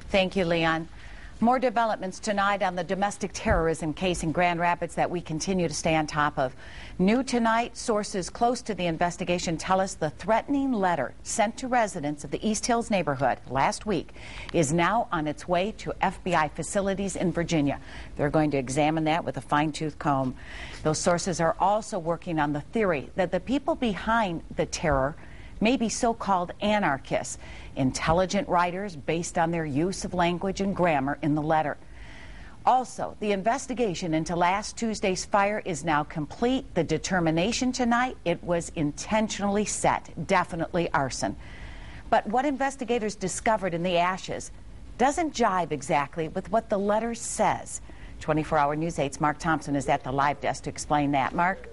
Thank you, Leon. More developments tonight on the domestic terrorism case in Grand Rapids that we continue to stay on top of. New tonight, sources close to the investigation tell us the threatening letter sent to residents of the East Hills neighborhood last week is now on its way to FBI facilities in Virginia. They're going to examine that with a fine-tooth comb. Those sources are also working on the theory that the people behind the terror may be so-called anarchists, intelligent writers based on their use of language and grammar in the letter. Also, the investigation into last Tuesday's fire is now complete. The determination tonight, it was intentionally set, definitely arson. But what investigators discovered in the ashes doesn't jive exactly with what the letter says. 24-hour News 8's Mark Thompson is at the live desk to explain that. Mark?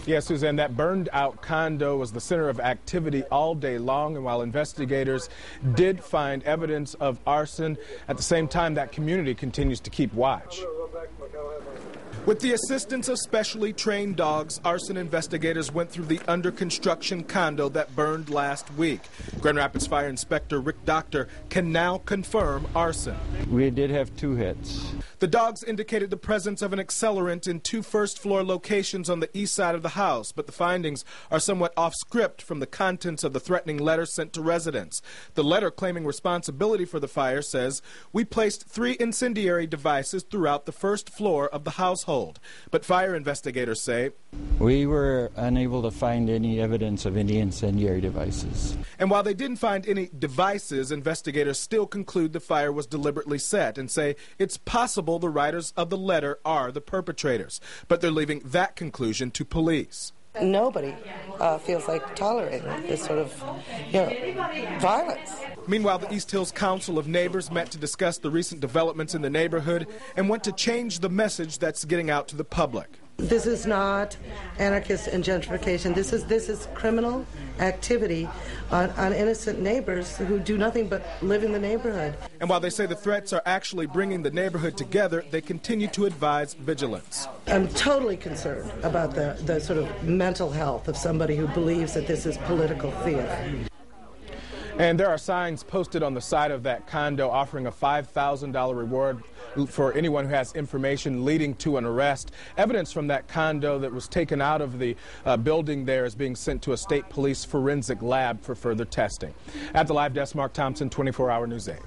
Yes, Suzanne, that burned-out condo was the center of activity all day long, and while investigators did find evidence of arson, at the same time, that community continues to keep watch. With the assistance of specially trained dogs, arson investigators went through the under-construction condo that burned last week. Grand Rapids Fire Inspector Ric Dokter can now confirm arson. We did have 2 hits. The dogs indicated the presence of an accelerant in 2 first-floor locations on the east side of the house, but the findings are somewhat off-script from the contents of the threatening letter sent to residents. The letter claiming responsibility for the fire says, "We placed 3 incendiary devices throughout the first floor of the household." But fire investigators say, We were unable to find any evidence of any incendiary devices. And while they didn't find any devices, investigators still conclude the fire was deliberately set and say it's possible the writers of the letter are the perpetrators. But they're leaving that conclusion to police. Nobody feels like tolerating this sort of, violence. Meanwhile, the East Hills Council of Neighbors met to discuss the recent developments in the neighborhood and want to change the message that's getting out to the public. This is not anarchist and gentrification. This is criminal activity on innocent neighbors who do nothing but live in the neighborhood. And while they say the threats are actually bringing the neighborhood together, they continue to advise vigilance. I'm totally concerned about the sort of mental health of somebody who believes that this is political theater. And there are signs posted on the side of that condo offering a $5,000 reward for anyone who has information leading to an arrest. Evidence from that condo that was taken out of the building there is being sent to a state police forensic lab for further testing. At the live desk, Mark Thompson, 24-hour News 8.